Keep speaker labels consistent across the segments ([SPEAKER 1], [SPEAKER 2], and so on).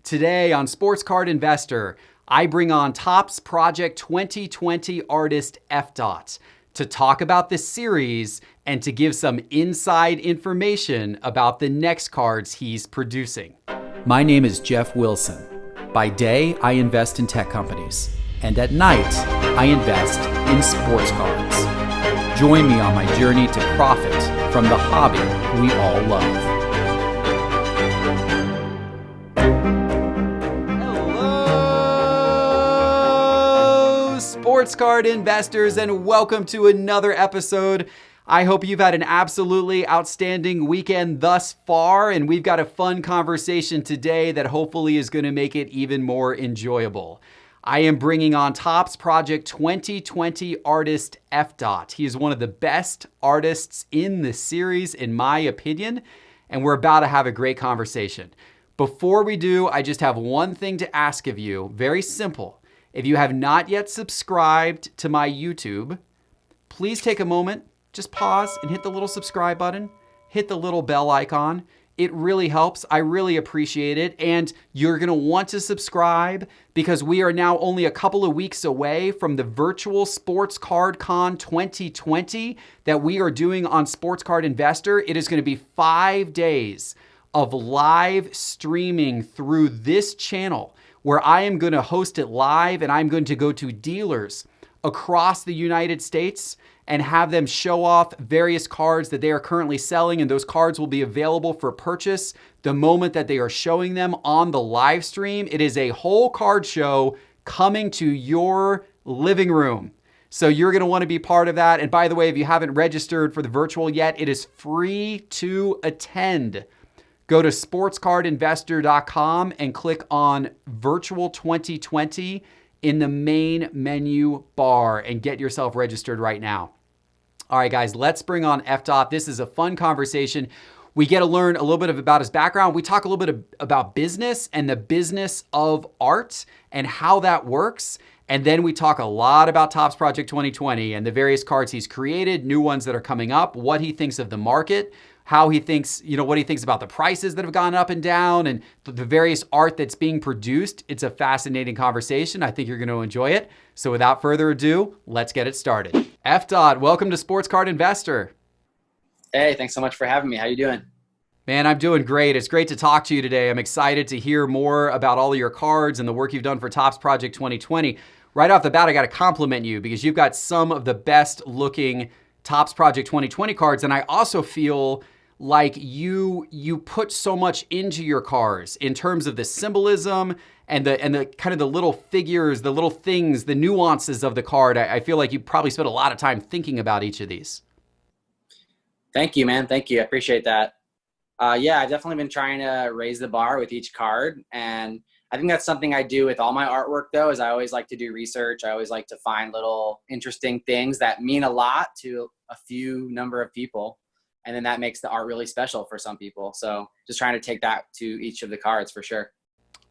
[SPEAKER 1] Today on Sports Card Investor, I bring on Topps Project 2020 artist Fdot to talk about this series and to give some inside information about the next cards he's producing. My name is Jeff Wilson. By day, I invest in tech companies, and at night, I invest in sports cards. Join me on my journey to profit from the hobby we all love. Sports card investors, and welcome to another episode. I hope you've had an absolutely outstanding weekend thus far, and we've got a fun conversation today that hopefully is going to make it even more enjoyable. I am bringing on Topps Project 2020 artist Fdot. He is one of the best artists in the series, in my opinion, and we're about to have a great conversation. Before we do, I just have one thing to ask of you, very simple. If you have not yet subscribed to my YouTube, please take a moment, just pause and hit the little subscribe button, hit the little bell icon. It really helps. I really appreciate it. And you're going to want to subscribe because we are now only a couple of weeks away from the virtual Sports Card Con 2020 that we are doing on Sports Card Investor. It is going to be 5 days of live streaming through this channel, where I am going to host it live and I'm going to go to dealers across the United States and have them show off various cards that they are currently selling, and those cards will be available for purchase the moment that they are showing them on the live stream. It is a whole card show coming to your living room. So you're going to want to be part of that. And by the way, if you haven't registered for the virtual yet, it is free to attend. Go to sportscardinvestor.com and click on Virtual 2020 in the main menu bar and get yourself registered right now. All right, guys, let's bring on Fdot. This is a fun conversation. We get to learn a little bit about his background. We talk a little bit about business and the business of art and how that works. And then we talk a lot about Topps Project 2020 and the various cards he's created, new ones that are coming up, what he thinks of the market, how he thinks, what he thinks about the prices that have gone up and down and the various art that's being produced. It's a fascinating conversation. I think you're going to enjoy it. So without further ado, let's get it started. Fdot, welcome to Sports Card Investor.
[SPEAKER 2] Hey, thanks so much for having me. How you doing?
[SPEAKER 1] Man, I'm doing great. It's great to talk to you today. I'm excited to hear more about all of your cards and the work you've done for Topps Project 2020. Right off the bat, I got to compliment you because you've got some of the best looking Topps Project 2020 cards. And I also feel like you put so much into your cards in terms of the symbolism and the kind of the little figures, the little things, the nuances of the card. I feel like you probably spent a lot of time thinking about each of these.
[SPEAKER 2] Thank you, man. Thank you. I appreciate that. Yeah, I've definitely been trying to raise the bar with each card. And I think that's something I do with all my artwork, though, is I always like to do research. I always like to find little interesting things that mean a lot to a few number of people. And then that makes the art really special for some people. So just trying to take that to each of the cards for sure.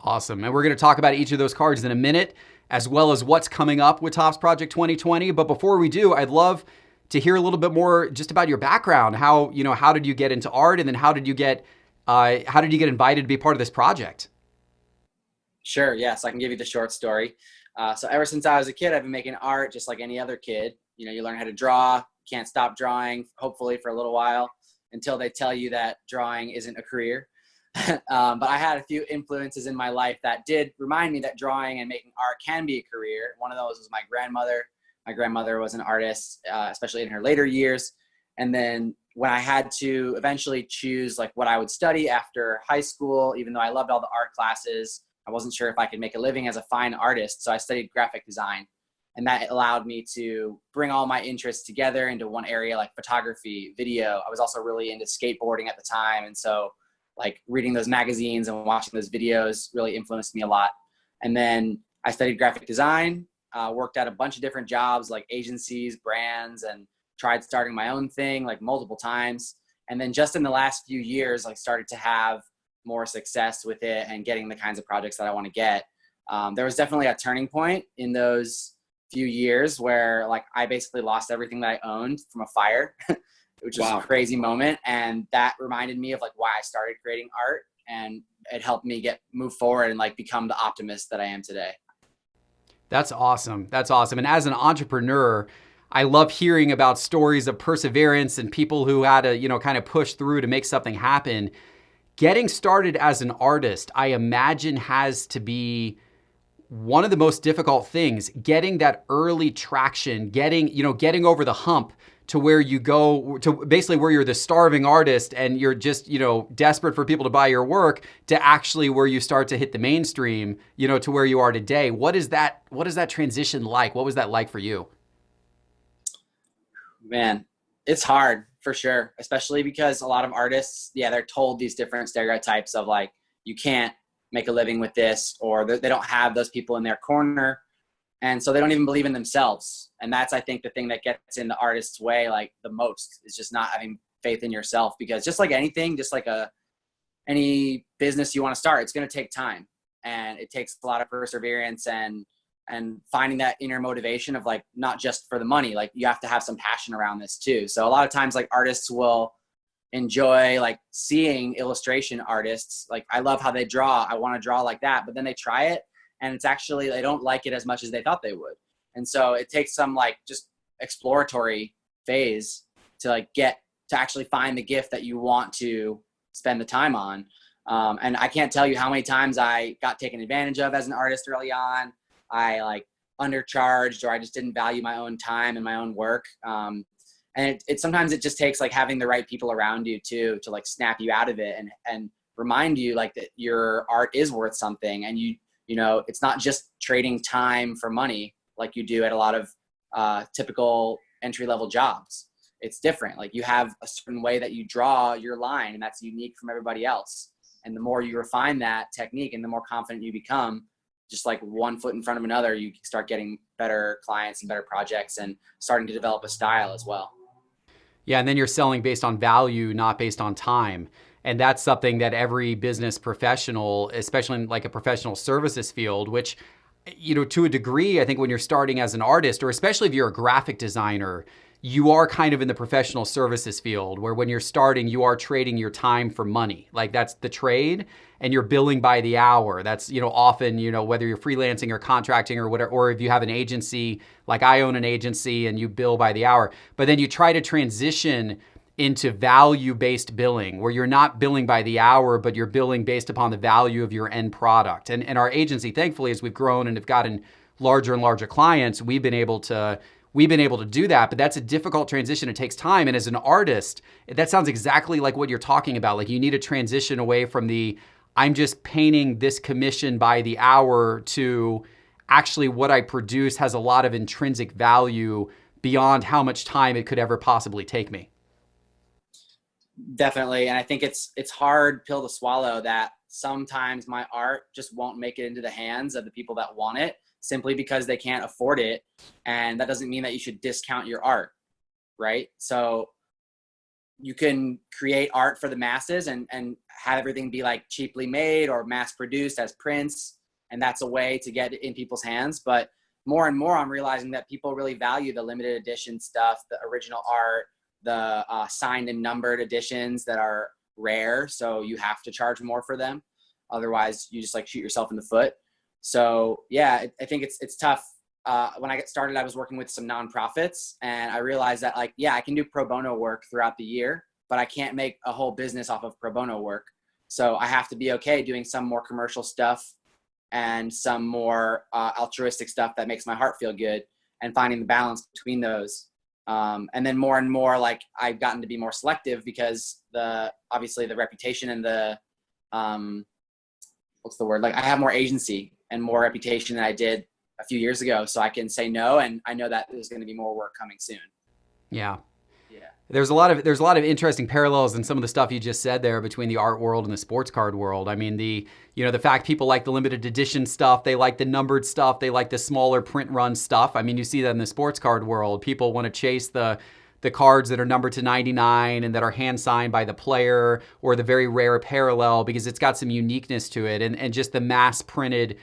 [SPEAKER 1] Awesome. And we're going to talk about each of those cards in a minute, as well as what's coming up with Topps Project 2020. But before we do, I'd love to hear a little bit more just about your background. How did you get into art? And then how did you get invited to be part of this project?
[SPEAKER 2] Sure. Yes, I can give you the short story. So ever since I was a kid, I've been making art just like any other kid. You learn how to draw, can't stop drawing, hopefully for a little while, until they tell you that drawing isn't a career. But I had a few influences in my life that did remind me that drawing and making art can be a career. One of those was my grandmother. My grandmother was an artist, especially in her later years. And then when I had to eventually choose like what I would study after high school, even though I loved all the art classes, I wasn't sure if I could make a living as a fine artist. So I studied graphic design. And that allowed me to bring all my interests together into one area, like photography, video. I was also really into skateboarding at the time. And so like reading those magazines and watching those videos really influenced me a lot. And then I studied graphic design, worked at a bunch of different jobs like agencies, brands, and tried starting my own thing like multiple times. And then just in the last few years, I started to have more success with it and getting the kinds of projects that I want to get. There was definitely a turning point in those few years where like I basically lost everything that I owned from a fire, which was a crazy moment. And that reminded me of like why I started creating art. and it helped me move forward and like become the optimist that I am today.
[SPEAKER 1] That's awesome. That's awesome. And as an entrepreneur, I love hearing about stories of perseverance and people who had to, kind of push through to make something happen. Getting started as an artist, I imagine, has to be one of the most difficult things. Getting that early traction, getting over the hump to where you go to basically where you're the starving artist and you're just, desperate for people to buy your work, to actually where you start to hit the mainstream, to where you are today. What is that transition like? What was that like for you?
[SPEAKER 2] Man, it's hard for sure, especially because a lot of artists, they're told these different stereotypes of like, you can't make a living with this, or they don't have those people in their corner. And so they don't even believe in themselves. And that's, I think, the thing that gets in the artist's way, like the most, is just not having faith in yourself. Because just like anything, just like any business you want to start, it's going to take time, and it takes a lot of perseverance and finding that inner motivation of like, not just for the money, like you have to have some passion around this too. So a lot of times like artists will enjoy like seeing illustration artists. Like, I love how they draw. I want to draw like that. But then they try it, and it's actually, they don't like it as much as they thought they would. And so it takes some like just exploratory phase to like get to actually find the gift that you want to spend the time on. And I can't tell you how many times I got taken advantage of as an artist early on. I like undercharged, or I just didn't value my own time and my own work. And it sometimes it just takes like having the right people around you too, to like snap you out of it and remind you like that your art is worth something. And it's not just trading time for money like you do at a lot of typical entry-level jobs. It's different. Like, you have a certain way that you draw your line, and that's unique from everybody else. And the more you refine that technique and the more confident you become, just like one foot in front of another, you start getting better clients and better projects and starting to develop a style as well.
[SPEAKER 1] Yeah, and then you're selling based on value, not based on time. And that's something that every business professional, especially in like a professional services field, which, to a degree, I think when you're starting as an artist, or especially if you're a graphic designer, you are kind of in the professional services field, where when you're starting, you are trading your time for money. Like, that's the trade, and you're billing by the hour. That's, often, whether you're freelancing or contracting or whatever, or if you have an agency, like I own an agency, and you bill by the hour. But then you try to transition into value-based billing, where you're not billing by the hour, but you're billing based upon the value of your end product. And our agency, thankfully, as we've grown and have gotten larger and larger clients, we've been able to do that. But that's a difficult transition. It takes time. And as an artist, that sounds exactly like what you're talking about. Like, you need to transition away from the, I'm just painting this commission by the hour, to actually what I produce has a lot of intrinsic value beyond how much time it could ever possibly take me.
[SPEAKER 2] Definitely. And I think it's hard pill to swallow that sometimes my art just won't make it into the hands of the people that want it, simply because they can't afford it. And that doesn't mean that you should discount your art, right? So you can create art for the masses and have everything be like cheaply made or mass produced as prints. And that's a way to get it in people's hands. But more and more, I'm realizing that people really value the limited edition stuff, the original art, the signed and numbered editions that are rare. So you have to charge more for them. Otherwise, you just like shoot yourself in the foot. So yeah, I think it's tough. When I got started, I was working with some nonprofits, and I realized that like, I can do pro bono work throughout the year, but I can't make a whole business off of pro bono work. So I have to be okay doing some more commercial stuff and some more altruistic stuff that makes my heart feel good, and finding the balance between those. And then more and more, like, I've gotten to be more selective because obviously the reputation and the, what's the word? Like, I have more agency and more reputation than I did a few years ago. So I can say no. And I know that there's going to be more work coming soon.
[SPEAKER 1] Yeah. There's a lot of interesting parallels in some of the stuff you just said there between the art world and the sports card world. I mean, the fact people like the limited edition stuff, they like the numbered stuff, they like the smaller print run stuff. I mean, you see that in the sports card world. People want to chase the cards that are numbered to 99 and that are hand signed by the player, or the very rare parallel, because it's got some uniqueness to it. And just the mass printed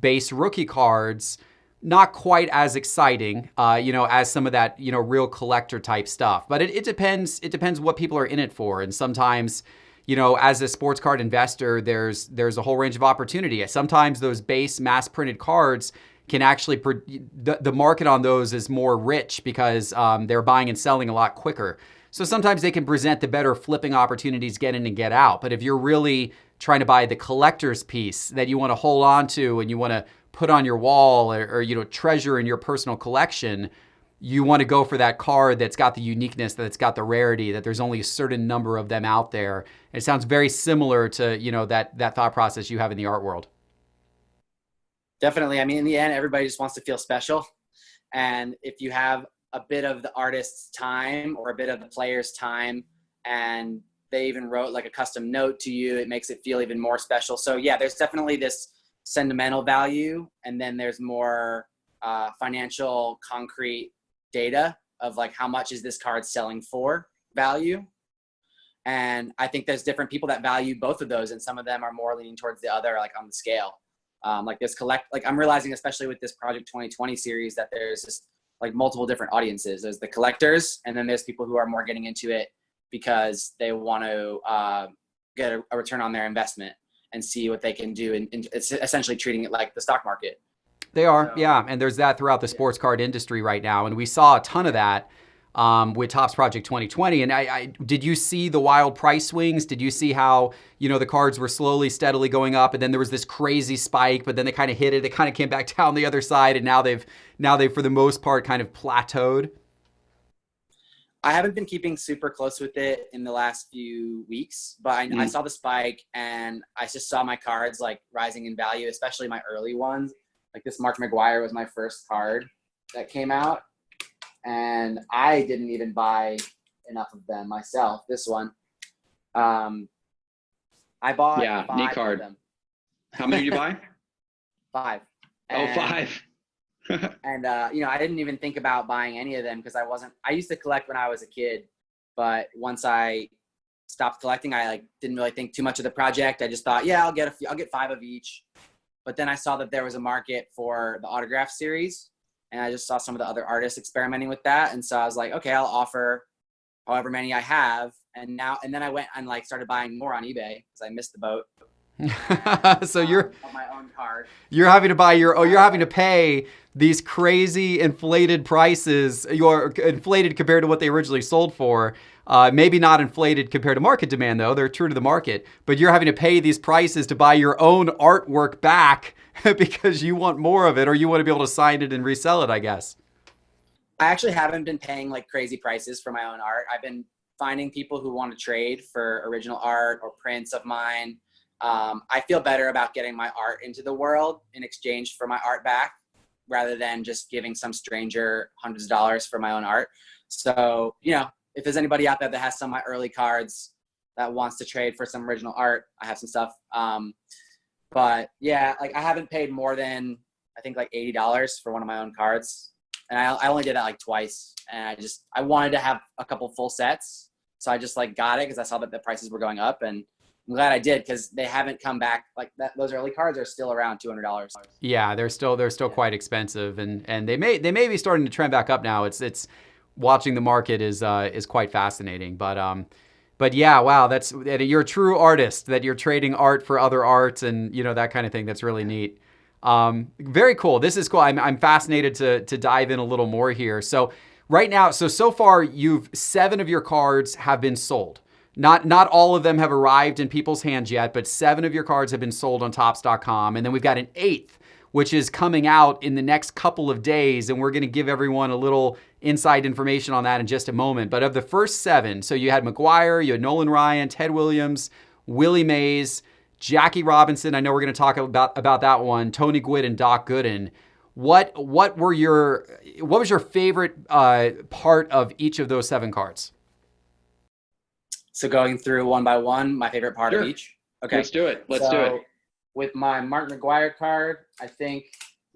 [SPEAKER 1] base rookie cards, not quite as exciting, as some of that, real collector type stuff. But it depends what people are in it for. And sometimes, as a sports card investor, there's a whole range of opportunity. Sometimes those base mass printed cards can actually, the market on those is more rich because they're buying and selling a lot quicker. So sometimes they can present the better flipping opportunities, get in and get out. But if you're really trying to buy the collector's piece that you want to hold on to and you want to put on your wall or treasure in your personal collection, you want to go for that card that's got the uniqueness, that's got the rarity, that there's only a certain number of them out there. It sounds very similar to, that thought process you have in the art world.
[SPEAKER 2] Definitely. I mean, in the end, everybody just wants to feel special. And if you have a bit of the artist's time or a bit of the player's time, and they even wrote like a custom note to you, it makes it feel even more special. So yeah, there's definitely this sentimental value. And then there's more financial, concrete data of like, how much is this card selling for value? And I think there's different people that value both of those. And some of them are more leaning towards the other, like on the scale. Like I'm realizing, especially with this Project 2020 series, that there's just like multiple different audiences. There's the collectors, and then there's people who are more getting into it because they want to get a return on their investment and see what they can do. And it's essentially treating it like the stock market.
[SPEAKER 1] They are, yeah. And there's that throughout the sports card industry right now. And we saw a ton of that with Topps Project 2020. And I did you see the wild price swings? Did you see how, the cards were slowly, steadily going up, and then there was this crazy spike, but then they kind of hit it. It kind of came back down the other side, and now they've for the most part kind of plateaued.
[SPEAKER 2] I haven't been keeping super close with it in the last few weeks, but I saw the spike, and I just saw my cards like rising in value, especially my early ones. Like this Mark McGwire was my first card that came out, and I didn't even buy enough of them myself. This one, I bought
[SPEAKER 3] neat card.
[SPEAKER 2] of them.
[SPEAKER 3] How many did you buy?
[SPEAKER 2] 5.
[SPEAKER 3] And, 5.
[SPEAKER 2] And I didn't even think about buying any of them because I used to collect when I was a kid, but once I stopped collecting, I didn't really think too much of the project. I just thought, I'll get 5 of each. But then I saw that there was a market for the autograph series, and I just saw some of the other artists experimenting with that. And so I was like, okay, I'll offer however many I have. And then I went and started buying more on eBay because I missed the boat.
[SPEAKER 1] So you're
[SPEAKER 2] on my own card.
[SPEAKER 1] You're having to buy you're having to pay these crazy inflated prices. You're inflated compared to what they originally sold for. Maybe not inflated compared to market demand, though. They're true to the market. But you're having to pay these prices to buy your own artwork back because you want more of it, or you want to be able to sign it and resell it, I guess.
[SPEAKER 2] I actually haven't been paying crazy prices for my own art. I've been finding people who want to trade for original art or prints of mine. I feel better about getting my art into the world in exchange for my art back, rather than just giving some stranger hundreds of dollars for my own art. So, if there's anybody out there that has some of my early cards that wants to trade for some original art, I have some stuff. But yeah, I haven't paid more than, I think $80 for one of my own cards. And I only did that twice. And I wanted to have a couple full sets. So I just got it because I saw that the prices were going up, and I'm glad I did because they haven't come back like that. Those early cards are still around $200.
[SPEAKER 1] Yeah, they're still quite expensive, and they may be starting to trend back up now. It's watching the market is quite fascinating, but yeah, wow, you're a true artist, that you're trading art for other art and that kind of thing. That's really neat. Very cool. This is cool. I'm fascinated to dive in a little more here. So right now, so far, 7 of your cards have been sold. Not all of them have arrived in people's hands yet, but 7 of your cards have been sold on Topps.com. And then we've got an 8th, which is coming out in the next couple of days. And we're going to give everyone a little inside information on that in just a moment. But of the first 7, so you had McGwire, you had Nolan Ryan, Ted Williams, Willie Mays, Jackie Robinson. I know we're going to talk about that one, Tony Gwynn and Doc Gooden. What was your favorite part of each of those 7 cards?
[SPEAKER 2] So going through one by one, my favorite part of each. Okay,
[SPEAKER 3] let's do it. Let's do it.
[SPEAKER 2] With my Mark McGwire card, I think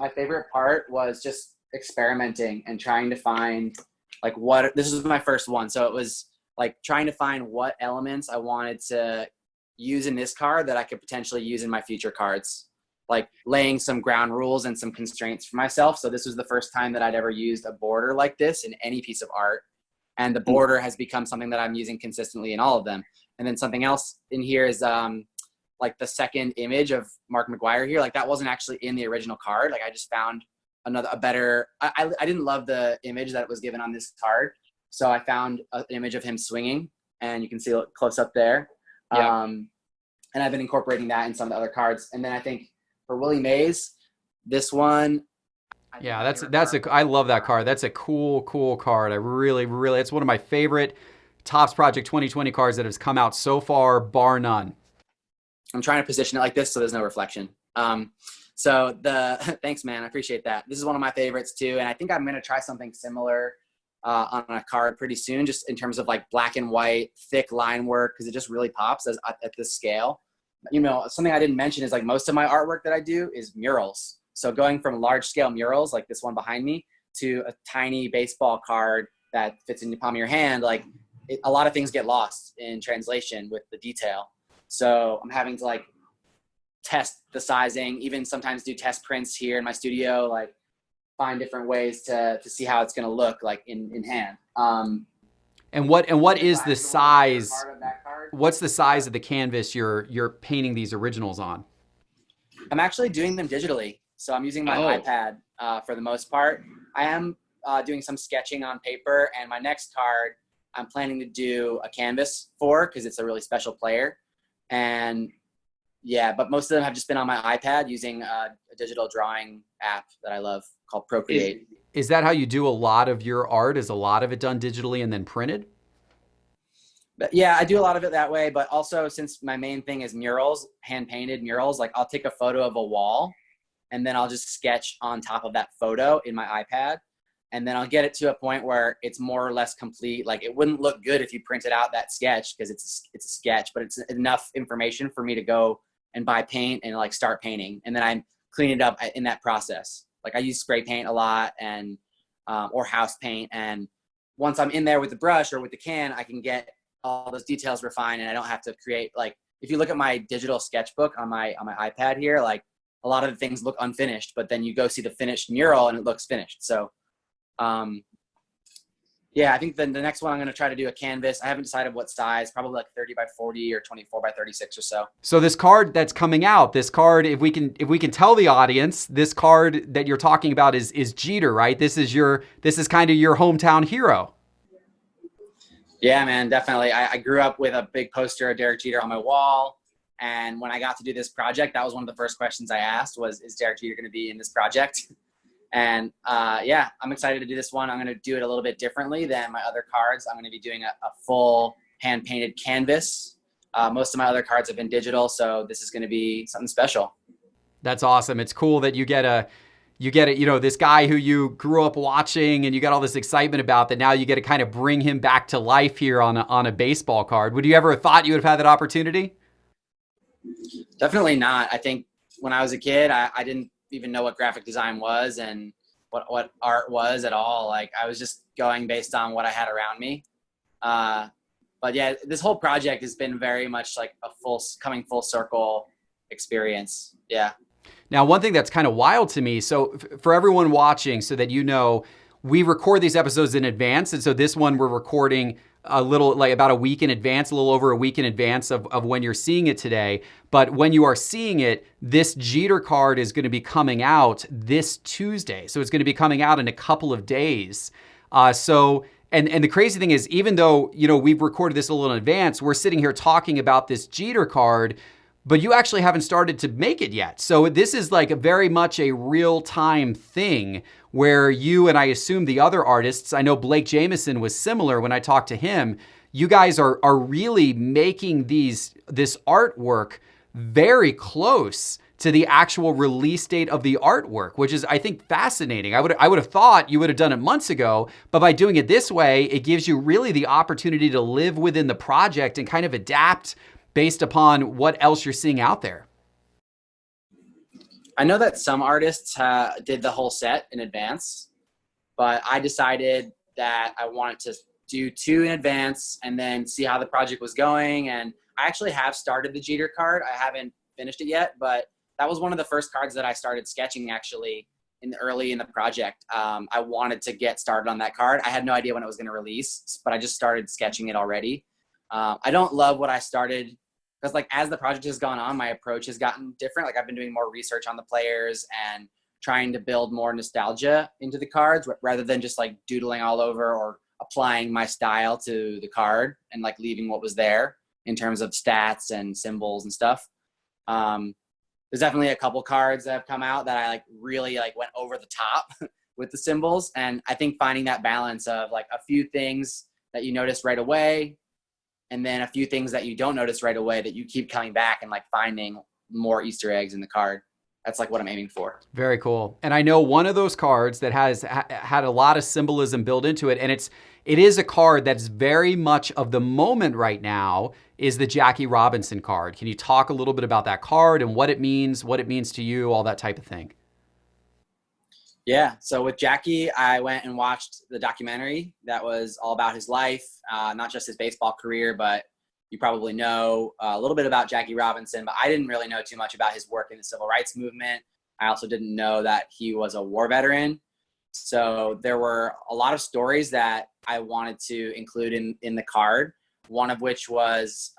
[SPEAKER 2] my favorite part was just experimenting and trying to find this was my first one. So it was trying to find what elements I wanted to use in this card that I could potentially use in my future cards, laying some ground rules and some constraints for myself. So this was the first time that I'd ever used a border like this in any piece of art. And the border has become something that I'm using consistently in all of them. And then something else in here is like the second image of Mark McGuire here. Like that wasn't actually in the original card. Like I just found a better, I didn't love the image that was given on this card. So I found an image of him swinging, and you can see it close up there.
[SPEAKER 3] Yeah.
[SPEAKER 2] And I've been incorporating that in some of the other cards. And then I think for Willie Mays, this one.
[SPEAKER 1] Yeah, I love that card. That's a cool card. I really, it's one of my favorite Topps Project 2020 cards that has come out so far, bar none.
[SPEAKER 2] I'm trying to position it like this so there's no reflection. Thanks, man. I appreciate that. This is one of my favorites too. And I think I'm going to try something similar on a card pretty soon, just in terms of like black and white, thick line work, because it just really pops at this scale. You know, something I didn't mention is like most of my artwork that I do is murals. So going from large scale murals like this one behind me to a tiny baseball card that fits in the palm of your hand, like a lot of things get lost in translation with the detail. So I'm having to like test the sizing, even sometimes do test prints here in my studio, like find different ways to see how it's going to look like in hand.
[SPEAKER 1] And what is the size? What's the size of the canvas you're painting these originals on?
[SPEAKER 2] I'm actually doing them digitally. So I'm using my iPad for the most part. I am doing some sketching on paper, and my next card I'm planning to do a canvas for, because it's a really special player. And yeah, but most of them have just been on my iPad using a digital drawing app that I love called Procreate.
[SPEAKER 1] Is that how you do a lot of your art? Is a lot of it done digitally and then printed?
[SPEAKER 2] But yeah, I do a lot of it that way. But also, since my main thing is murals, hand painted murals, like I'll take a photo of a wall and then I'll just sketch on top of that photo in my iPad. And then I'll get it to a point where it's more or less complete. Like it wouldn't look good if you printed out that sketch, because it's a sketch, but it's enough information for me to go and buy paint and like start painting. And then I clean it up in that process. Like I use spray paint a lot, and or house paint. And once I'm in there with the brush or with the can, I can get all those details refined, and I don't have to create, like, if you look at my digital sketchbook on my iPad here, like a lot of the things look unfinished, but then you go see the finished mural and it looks finished. So yeah, I think then the next one I'm going to try to do a canvas. I haven't decided what size, probably like 30 by 40 or 24 by 36 or so.
[SPEAKER 1] So this card that's coming out, this card, if we can tell the audience, this card that you're talking about is Jeter, right? This is kind of your hometown hero.
[SPEAKER 2] Yeah, man, definitely. I grew up with a big poster of Derek Jeter on my wall. And when I got to do this project, that was one of the first questions I asked was, is Derek Jeter going to be in this project? And yeah, I'm excited to do this one. I'm going to do it a little bit differently than my other cards. I'm going to be doing a full hand-painted canvas. Most of my other cards have been digital, so this is going to be something special.
[SPEAKER 1] That's awesome. It's cool that you get this guy who you grew up watching and you got all this excitement about, that now you get to kind of bring him back to life here on a baseball card. Would you ever have thought you would have had that opportunity?
[SPEAKER 2] Definitely not. I think when I was a kid, I didn't even know what graphic design was and what art was at all. Like I was just going based on what I had around me. But yeah, this whole project has been very much like a coming full circle experience. Yeah.
[SPEAKER 1] Now, one thing that's kind of wild to me, so for everyone watching, so that you know, we record these episodes in advance. And so this one we're recording a little, like about a week in advance, a little over a week in advance of when you're seeing it today. But when you are seeing it, this Jeter card is going to be coming out this Tuesday. So it's going to be coming out in a couple of days. And the crazy thing is, even though, we've recorded this a little in advance, we're sitting here talking about this Jeter card, but you actually haven't started to make it yet. So this is like very much a real-time thing where you, and I assume the other artists, I know Blake Jameson was similar when I talked to him, you guys are really making this artwork very close to the actual release date of the artwork, which is, I think, fascinating. I would have thought you would have done it months ago, but by doing it this way, it gives you really the opportunity to live within the project and kind of adapt based upon what else you're seeing out there.
[SPEAKER 2] I know that some artists did the whole set in advance, but I decided that I wanted to do 2 in advance and then see how the project was going. And I actually have started the Jeter card. I haven't finished it yet, but that was one of the first cards that I started sketching actually early in the project. I wanted to get started on that card. I had no idea when it was going to release, but I just started sketching it already. I don't love what I started because like as the project has gone on, my approach has gotten different. Like I've been doing more research on the players and trying to build more nostalgia into the cards rather than just like doodling all over or applying my style to the card and like leaving what was there in terms of stats and symbols and stuff. There's definitely a couple cards that have come out that I like really like went over the top with the symbols. And I think finding that balance of like a few things that you notice right away and then a few things that you don't notice right away that you keep coming back and like finding more Easter eggs in the card. That's like what I'm aiming for.
[SPEAKER 1] Very cool. And I know one of those cards that has had a lot of symbolism built into it, and it is a card that's very much of the moment right now, is the Jackie Robinson card. Can you talk a little bit about that card and what it means to you, all that type of thing?
[SPEAKER 2] Yeah. So with Jackie, I went and watched the documentary that was all about his life, not just his baseball career, but you probably know a little bit about Jackie Robinson, but I didn't really know too much about his work in the civil rights movement. I also didn't know that he was a war veteran. So there were a lot of stories that I wanted to include in the card. One of which was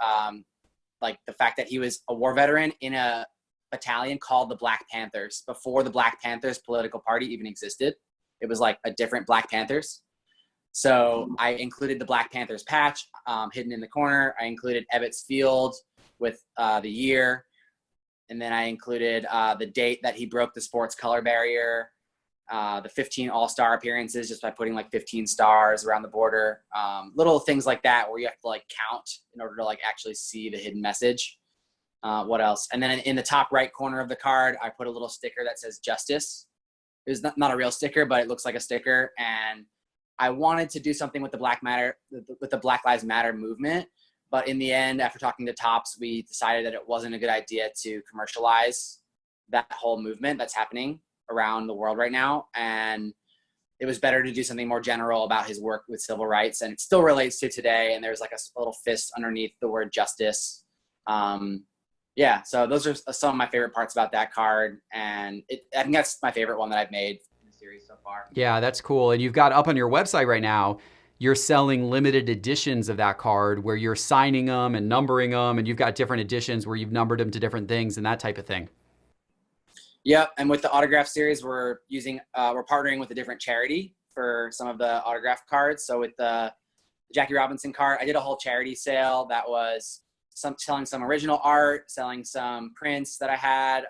[SPEAKER 2] like the fact that he was a war veteran in a battalion called the Black Panthers before the Black Panthers political party even existed. It was like a different Black Panthers. So I included the Black Panthers patch hidden in the corner. I included Ebbets Field with the year. And then I included the date that he broke the sports color barrier, the 15 all-star appearances just by putting like 15 stars around the border. Little things like that where you have to like count in order to like actually see the hidden message. What else? And then in the top right corner of the card, I put a little sticker that says justice. It was not a real sticker, but it looks like a sticker. And I wanted to do something with the Black Lives Matter movement. But in the end, after talking to Topps, we decided that it wasn't a good idea to commercialize that whole movement that's happening around the world right now. And it was better to do something more general about his work with civil rights. And it still relates to today. And there's like a little fist underneath the word justice. Yeah, so those are some of my favorite parts about that card. And I think that's my favorite one that I've made in the series so far.
[SPEAKER 1] Yeah, that's cool. And you've got up on your website right now, you're selling limited editions of that card where you're signing them and numbering them. And you've got different editions where you've numbered them to different things and that type of thing.
[SPEAKER 2] Yep. And with the autograph series, we're partnering with a different charity for some of the autograph cards. So with the Jackie Robinson card, I did a whole charity sale that was selling some original art, selling some prints that I had,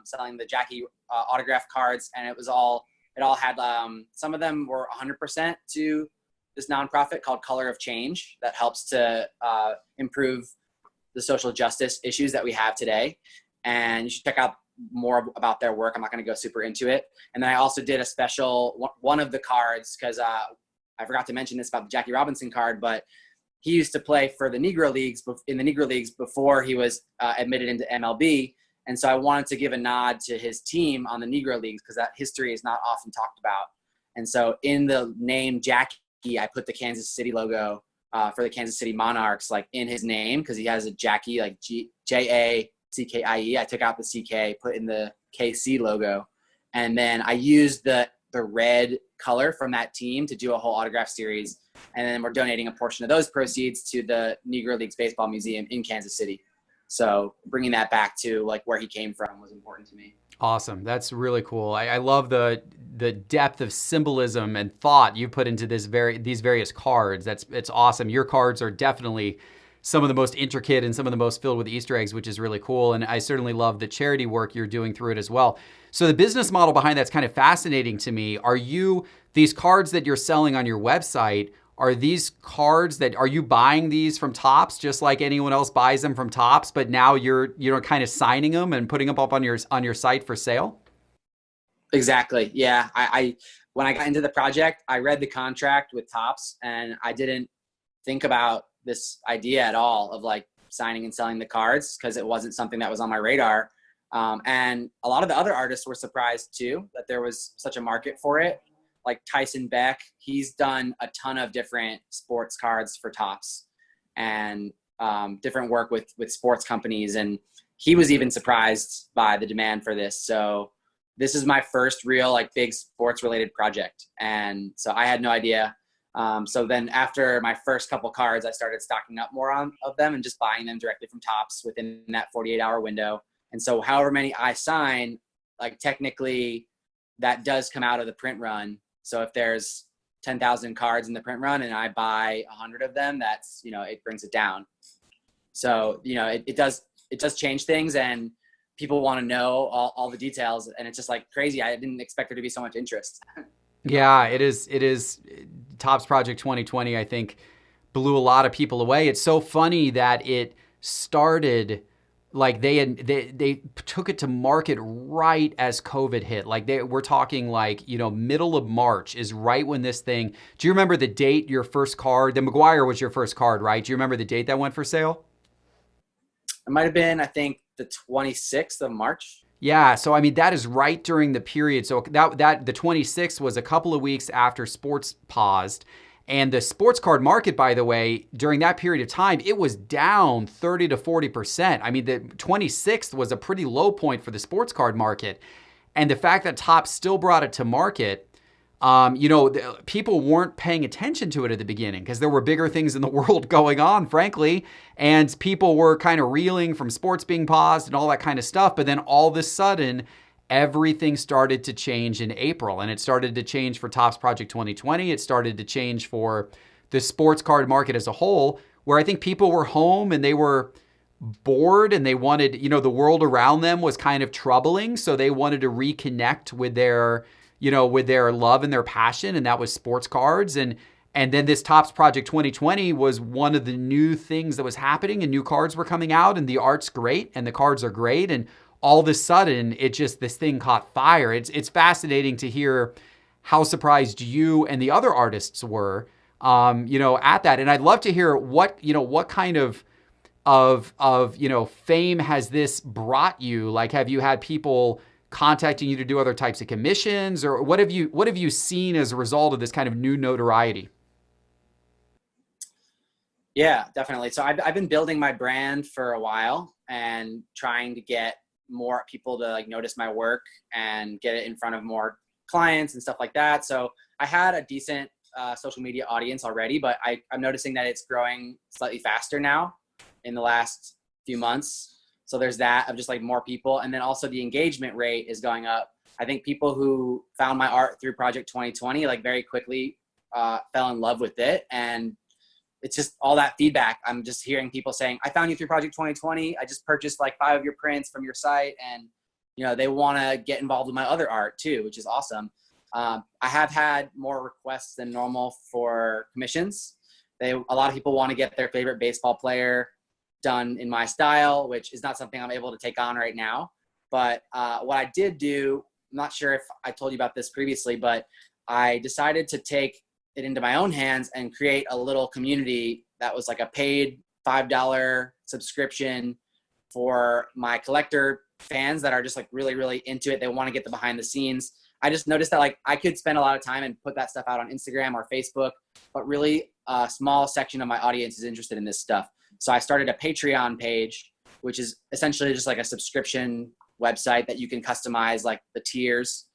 [SPEAKER 2] selling the Jackie autograph cards. And it all had, some of them were 100% to this nonprofit called Color of Change that helps to improve the social justice issues that we have today. And you should check out more about their work. I'm not going to go super into it. And then I also did a special one of the cards because I forgot to mention this about the Jackie Robinson card, but he used to play for the Negro Leagues before he was admitted into MLB. And so I wanted to give a nod to his team on the Negro Leagues because that history is not often talked about. And so in the name Jackie, I put the Kansas City logo for the Kansas City Monarchs like in his name because he has a Jackie like Jackie. I took out the CK, put in the KC logo. And then I used the red color from that team to do a whole autograph series. And then we're donating a portion of those proceeds to the Negro Leagues Baseball Museum in Kansas City. So bringing that back to like where he came from was important to me.
[SPEAKER 1] Awesome. That's really cool. I love the depth of symbolism and thought you put into these various cards. It's awesome. Your cards are definitely some of the most intricate and some of the most filled with Easter eggs, which is really cool. And I certainly love the charity work you're doing through it as well. So the business model behind that's kind of fascinating to me. These cards that you're selling on your website, are you buying these from Topps just like anyone else buys them from Topps, but now you're kind of signing them and putting them up on your site for sale?
[SPEAKER 2] Exactly. Yeah. I when I got into the project, I read the contract with Topps and I didn't think about this idea at all of like signing and selling the cards because it wasn't something that was on my radar. And a lot of the other artists were surprised too that there was such a market for it. Like Tyson Beck, he's done a ton of different sports cards for Topps and different work with sports companies. And he was even surprised by the demand for this. So this is my first real like big sports related project. And so I had no idea. So then after my first couple cards, I started stocking up more of them and just buying them directly from Topps within that 48-hour window. And so however many I sign, like technically that does come out of the print run. So if there's 10,000 cards in the print run and I buy 100 of them, that's, it brings it down. So, it does change things, and people want to know all the details, and it's just like crazy. I didn't expect there to be so much interest.
[SPEAKER 1] Yeah, it is. Topps Project 2020, I think, blew a lot of people away. It's so funny that it started like they took it to market right as COVID hit. Like we're talking like, middle of March is right when this thing. Do you remember the date your first card? The McGuire was your first card, right? Do you remember the date that went for sale?
[SPEAKER 2] It might have been, I think, the 26th of March.
[SPEAKER 1] Yeah, so I mean that is right during the period. So that the 26th was a couple of weeks after sports paused, and the sports card market, by the way, during that period of time, it was down 30 to 40%. I mean, the 26th was a pretty low point for the sports card market, and the fact that Topps still brought it to market. People weren't paying attention to it at the beginning because there were bigger things in the world going on, frankly, and people were kind of reeling from sports being paused and all that kind of stuff. But then all of a sudden, everything started to change in April, and it started to change for Topps Project 2020. It started to change for the sports card market as a whole, where I think people were home and they were bored and they wanted, the world around them was kind of troubling. So they wanted to reconnect with their love and their passion, and that was sports cards. And then this Topps Project 2020 was one of the new things that was happening, and new cards were coming out, and the art's great, and the cards are great, and all of a sudden, this thing caught fire. It's fascinating to hear how surprised you and the other artists were, at that. And I'd love to hear what kind of fame has this brought you? Like, have you had people contacting you to do other types of commissions, or what have you seen as a result of this kind of new notoriety?
[SPEAKER 2] Yeah, definitely. So I've been building my brand for a while and trying to get more people to notice my work and get it in front of more clients and stuff like that. So I had a decent social media audience already, but I'm noticing that it's growing slightly faster now in the last few months. So there's that of just more people. And then also the engagement rate is going up. I think people who found my art through Project 2020, very quickly fell in love with it. And it's just all that feedback. I'm just hearing people saying, I found you through Project 2020. I just purchased 5 of your prints from your site. And, they want to get involved with my other art too, which is awesome. I have had more requests than normal for commissions. A lot of people want to get their favorite baseball player done in my style, which is not something I'm able to take on right now. But what I did do, I'm not sure if I told you about this previously, but I decided to take it into my own hands and create a little community that was a paid $5 subscription for my collector fans that are just really, really into it. They want to get the behind the scenes. I just noticed that I could spend a lot of time and put that stuff out on Instagram or Facebook, but really a small section of my audience is interested in this stuff. So I started a Patreon page, which is essentially just a subscription website that you can customize the tiers.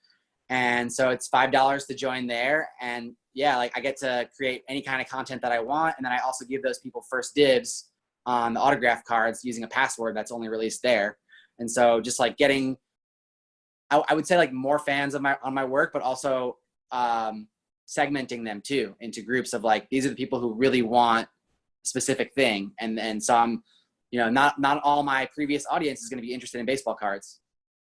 [SPEAKER 2] And so it's $5 to join there. And yeah, I get to create any kind of content that I want. And then I also give those people first dibs on the autograph cards using a password that's only released there. And so just getting, I would say more fans on my work, but also segmenting them too into groups of these are the people who really want a specific thing. And some, not all my previous audience is going to be interested in baseball cards,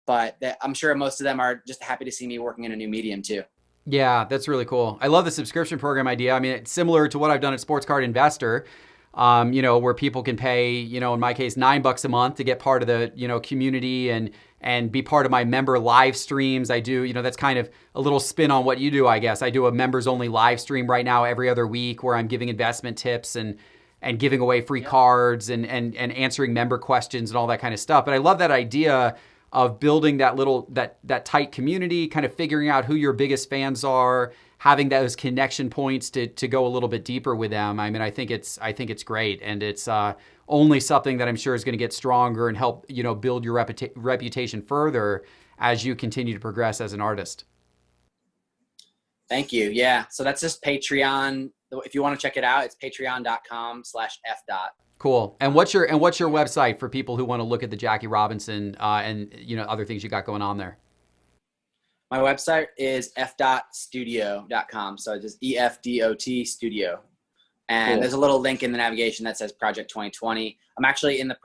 [SPEAKER 2] but I'm sure most of them are just happy to see me working in a new medium too.
[SPEAKER 1] Yeah, that's really cool. I love the subscription program idea. I mean, it's similar to what I've done at Sports Card Investor, where people can pay, in my case, $9 a month to get part of the, community and be part of my member live streams. I do, that's kind of a little spin on what you do, I guess. I do a members only live stream right now every other week where I'm giving investment tips and giving away free cards and answering member questions and all that kind of stuff. But I love that idea of building that tight community, kind of figuring out who your biggest fans are, having those connection points to go a little bit deeper with them. I mean, I think it's great, and it's only something that I'm sure is going to get stronger and help build your reputation further as you continue to progress as an artist.
[SPEAKER 2] Thank you. Yeah, so that's just Patreon. if you want to check it out, it's patreon.com/Fdot.
[SPEAKER 1] Cool. And what's your website for people who want to look at the Jackie Robinson and other things you got going on there?
[SPEAKER 2] My website is fdotstudio.com. So just EFDOT studio. And
[SPEAKER 3] Cool.
[SPEAKER 2] There's a little link in the navigation that says Project 2020. I'm actually in the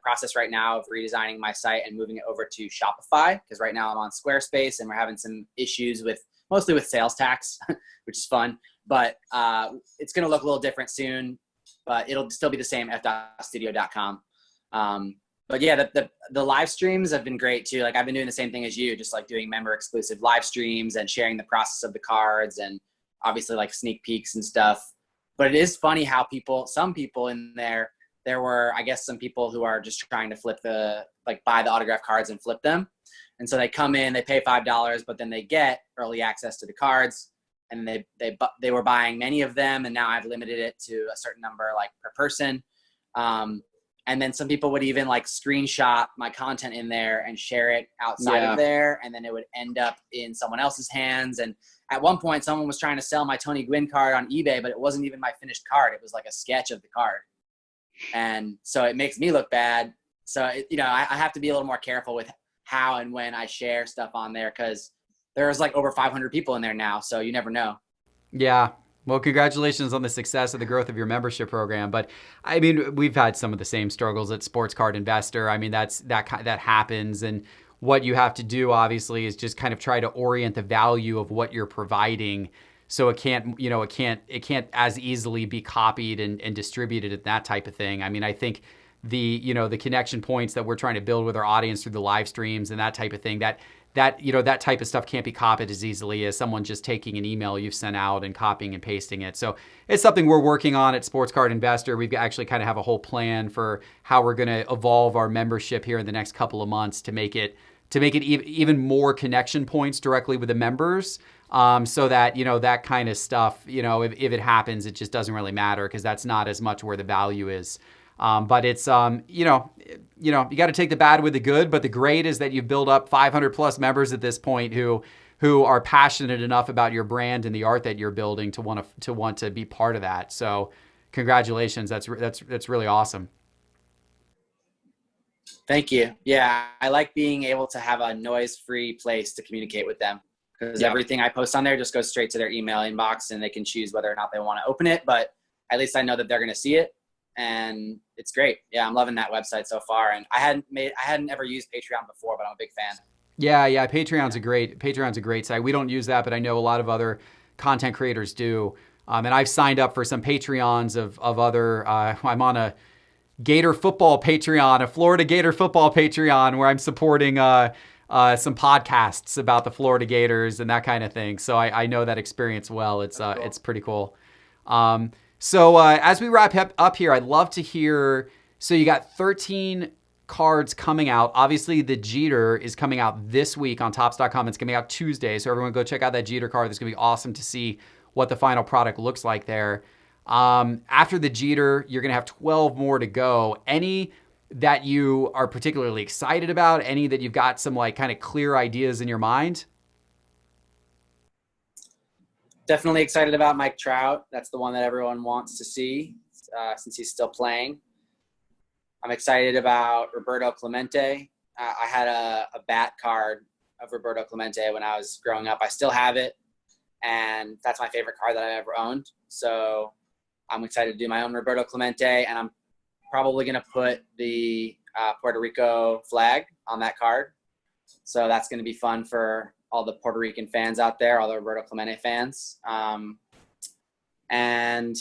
[SPEAKER 2] process right now of redesigning my site and moving it over to Shopify, because right now I'm on Squarespace and we're having some issues mostly with sales tax, which is fun. But it's going to look a little different soon, but it'll still be the same, fdotstudio.com. But yeah, the live streams have been great too. Like I've been doing the same thing as you, just like doing member exclusive live streams and sharing the process of the cards and obviously like sneak peeks and stuff. But it is funny how some people in there were, I guess, some people who are just trying to buy the autograph cards and flip them. And so they come in, they pay $5, but then they get early access to the cards. And they were buying many of them. And now I've limited it to a certain number, like per person. And then some people would even like screenshot my content in there and share it outside of there. And then it would end up in someone else's hands. And at one point, someone was trying to sell my Tony Gwynn card on eBay, but it wasn't even my finished card. It was like a sketch of the card. And so it makes me look bad. So, I have to be a little more careful with how and when I share stuff on there, because there's like over 500 people in there now. So you never know.
[SPEAKER 1] Yeah. Well, congratulations on the success of the growth of your membership program. But I mean, we've had some of the same struggles at Sports Card Investor. I mean, that happens. And what you have to do, obviously, is just kind of try to orient the value of what you're providing, so it can't as easily be copied and distributed and that type of thing. I mean, I think the connection points that we're trying to build with our audience through the live streams and that type of thing, that type of stuff can't be copied as easily as someone just taking an email you've sent out and copying and pasting it. So it's something we're working on at Sports Card Investor. We've actually kind of have a whole plan for how we're going to evolve our membership here in the next couple of months to make it even more connection points directly with the members. So that, that kind of stuff, if it happens, it just doesn't really matter, because that's not as much where the value is. But it's, you got to take the bad with the good. But the great is that you've built up 500 plus members at this point who are passionate enough about your brand and the art that you're building to want to be part of that. So congratulations. That's really awesome.
[SPEAKER 2] Thank you. Yeah, I like being able to have a noise-free place to communicate with them, because everything I post on there just goes straight to their email inbox, and they can choose whether or not they want to open it. But at least I know that they're going to see it. And it's great. Yeah, I'm loving that website so far. And I hadn't ever used Patreon before, but I'm a big fan. Yeah.
[SPEAKER 1] Patreon's a great site. We don't use that, but I know a lot of other content creators do. And I've signed up for some Patreons of other. I'm on a Gator football Patreon, a Florida Gator football Patreon, where I'm supporting some podcasts about the Florida Gators and that kind of thing. So I know that experience well. It's cool. It's pretty cool. So as we wrap up here, I'd love to hear, so you got 13 cards coming out. Obviously, the Jeter is coming out this week on Topps.com. It's coming out Tuesday. So everyone go check out that Jeter card. It's going to be awesome to see what the final product looks like there. After the Jeter, you're going to have 12 more to go. Any that you are particularly excited about? Any that you've got some like kind of clear ideas in your mind?
[SPEAKER 2] Definitely excited about Mike Trout. That's the one that everyone wants to see since he's still playing. I'm excited about Roberto Clemente. I had a bat card of Roberto Clemente when I was growing up. I still have it, and that's my favorite card that I've ever owned. So I'm excited to do my own Roberto Clemente, and I'm probably going to put the Puerto Rico flag on that card. So that's going to be fun for all the Puerto Rican fans out there, all the Roberto Clemente fans. And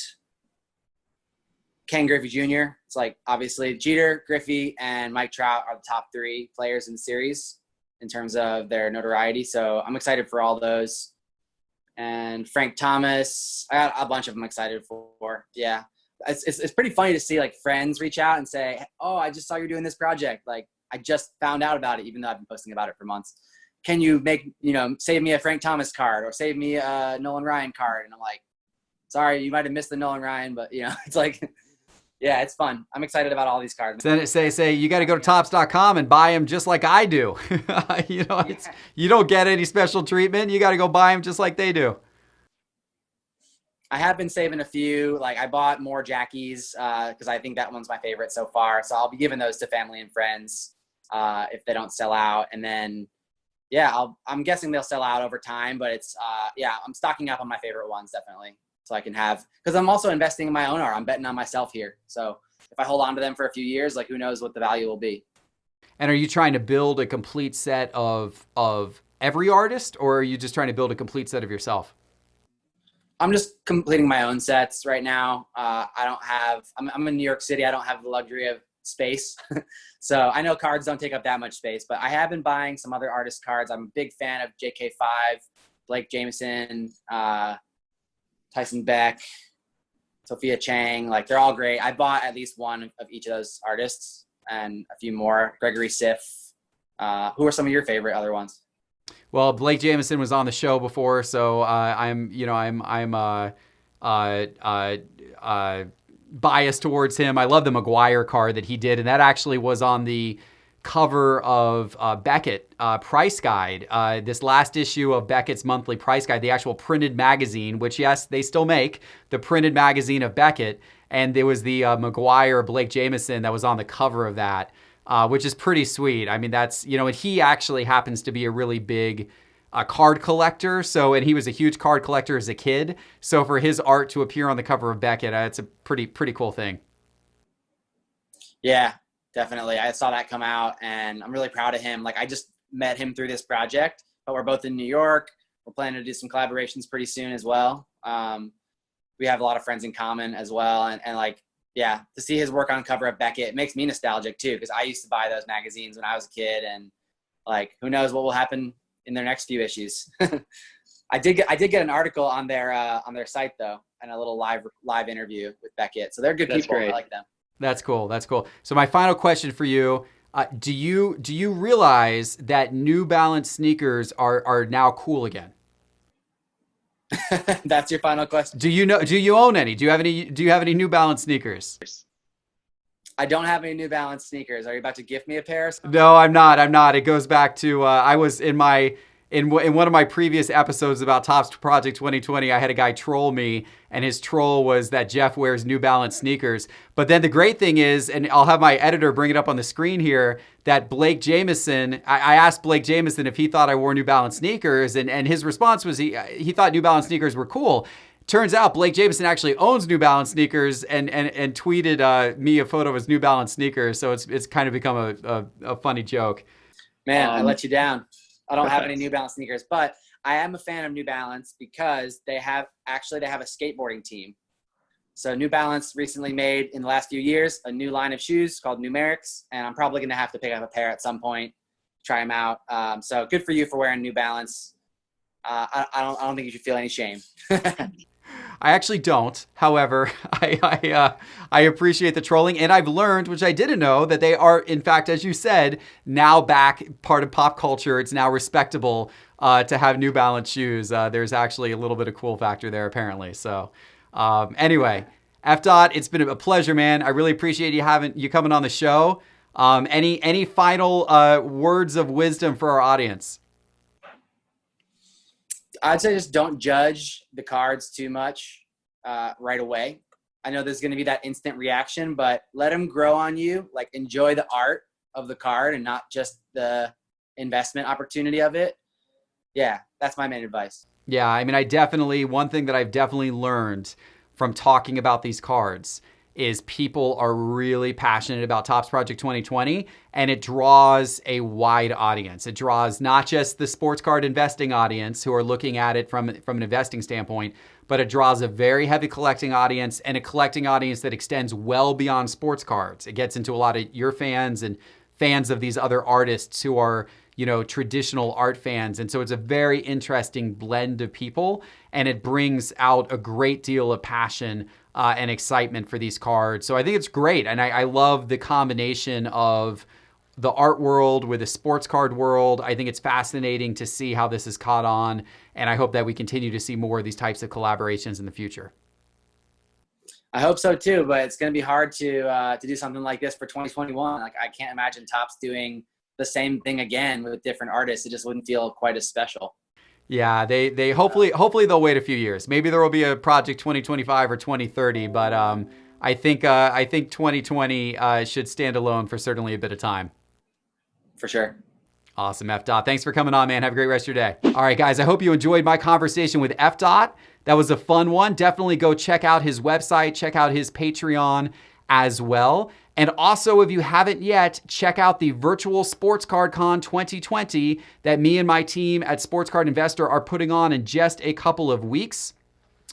[SPEAKER 2] Ken Griffey Jr. It's like, obviously, Jeter, Griffey, and Mike Trout are the top three players in the series in terms of their notoriety. So I'm excited for all those. And Frank Thomas, I got a bunch of them excited for. Yeah. It's pretty funny to see like friends reach out and say, oh, I just saw you're doing this project. Like, I just found out about it, even though I've been posting about it for months. Can you save me a Frank Thomas card or save me a Nolan Ryan card? And I'm like, sorry, you might have missed the Nolan Ryan, but it's like, yeah, it's fun. I'm excited about all these cards.
[SPEAKER 1] Then it say you got to go to Topps.com and buy them just like I do. You don't get any special treatment. You got to go buy them just like they do.
[SPEAKER 2] I have been saving a few. Like I bought more Jackies because I think that one's my favorite so far. So I'll be giving those to family and friends if they don't sell out. And then, yeah, I'm guessing they'll sell out over time. But it's, I'm stocking up on my favorite ones definitely. So I can have, because I'm also investing in my own art. I'm betting on myself here. So if I hold on to them for a few years, like who knows what the value will be.
[SPEAKER 1] And are you trying to build a complete set of every artist, or are you just trying to build a complete set of yourself?
[SPEAKER 2] I'm just completing my own sets right now. I'm in New York City. I don't have the luxury of space. So I know cards don't take up that much space, but I have been buying some other artist cards. I'm a big fan of JK5, Blake Jameson, Tyson Beck, Sophia Chang. Like they're all great. I bought at least one of each of those artists and a few more. Gregory Siff. Who are some of your favorite other ones?
[SPEAKER 1] Well, Blake Jameson was on the show before, so I'm biased towards him. I love the McGuire card that he did, and that actually was on the cover of Beckett Price Guide, this last issue of Beckett's monthly price guide, the actual printed magazine, which yes, they still make the printed magazine of Beckett, and there was the McGuire Blake Jameson that was on the cover of that. Which is pretty sweet. I mean, that's, and he actually happens to be a really big card collector. So, and he was a huge card collector as a kid. So for his art to appear on the cover of Beckett, it's a pretty cool thing.
[SPEAKER 2] Yeah, definitely. I saw that come out and I'm really proud of him. Like I just met him through this project, but we're both in New York. We're planning to do some collaborations pretty soon as well. We have a lot of friends in common as well. And like, yeah, to see his work on cover of Beckett, it makes me nostalgic too, because I used to buy those magazines when I was a kid, and like, who knows what will happen in their next few issues. I did get an article on their site though, and a little live interview with Beckett. So they're good people.
[SPEAKER 3] Great.
[SPEAKER 2] I like them.
[SPEAKER 1] That's cool. So my final question for you: do you realize that New Balance sneakers are now cool again?
[SPEAKER 2] That's your final question.
[SPEAKER 1] Do you own any? Do you have any New Balance sneakers?
[SPEAKER 2] I don't have any New Balance sneakers. Are you about to gift me a pair?
[SPEAKER 1] No, I'm not. It goes back to I was in one of my previous episodes about Topps Project 2020, I had a guy troll me, and his troll was that Geoff wears New Balance sneakers. But then the great thing is, and I'll have my editor bring it up on the screen here, that Blake Jameson, I asked Blake Jameson if he thought I wore New Balance sneakers, and his response was he thought New Balance sneakers were cool. Turns out Blake Jameson actually owns New Balance sneakers and tweeted me a photo of his New Balance sneakers. So it's kind of become a funny joke.
[SPEAKER 2] Man, I let you down. I don't have any New Balance sneakers, but I am a fan of New Balance because they have a skateboarding team. So New Balance recently made, in the last few years, a new line of shoes called Numerics, and I'm probably going to have to pick up a pair at some point, try them out. So good for you for wearing New Balance. I don't think you should feel any shame.
[SPEAKER 1] I actually don't. However, I appreciate the trolling, and I've learned, which I didn't know, that they are, in fact, as you said, now back part of pop culture. It's now respectable to have New Balance shoes. There's actually a little bit of cool factor there, apparently. So, anyway, Fdot, it's been a pleasure, man. I really appreciate you coming on the show. Any final words of wisdom for our audience?
[SPEAKER 2] I'd say just don't judge the cards too much right away. I know there's going to be that instant reaction, but let them grow on you. Like, enjoy the art of the card and not just the investment opportunity of it. Yeah, that's my main advice.
[SPEAKER 1] Yeah, I mean, one thing that I've definitely learned from talking about these cards is people are really passionate about Topps Project 2020, and it draws a wide audience. It draws not just the sports card investing audience who are looking at it from an investing standpoint, but it draws a very heavy collecting audience and a collecting audience that extends well beyond sports cards. It gets into a lot of your fans and fans of these other artists who are, traditional art fans. And so it's a very interesting blend of people, and it brings out a great deal of passion and excitement for these cards. So I think it's great. And I love the combination of the art world with the sports card world. I think it's fascinating to see how this has caught on. And I hope that we continue to see more of these types of collaborations in the future.
[SPEAKER 2] I hope so too, but it's going to be hard to do something like this for 2021. Like, I can't imagine Topps doing the same thing again with different artists. It just wouldn't feel quite as special.
[SPEAKER 1] Yeah, they hopefully they'll wait a few years. Maybe there will be a project 2025 or 2030, but I think 2020 should stand alone for certainly a bit of time.
[SPEAKER 2] For sure.
[SPEAKER 1] Awesome, Fdot. Thanks for coming on, man. Have a great rest of your day. All right, guys, I hope you enjoyed my conversation with Fdot. That was a fun one. Definitely go check out his website, check out his Patreon as well. And also, if you haven't yet, check out the virtual Sports Card Con 2020 that me and my team at Sports Card Investor are putting on in just a couple of weeks.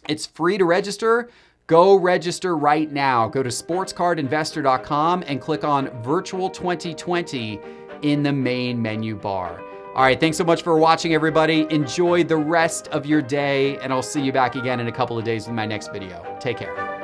[SPEAKER 1] It's free to register. Go register right now. Go to sportscardinvestor.com and click on Virtual 2020 in the main menu bar. All right, thanks so much for watching, everybody. Enjoy the rest of your day, and I'll see you back again in a couple of days with my next video. Take care.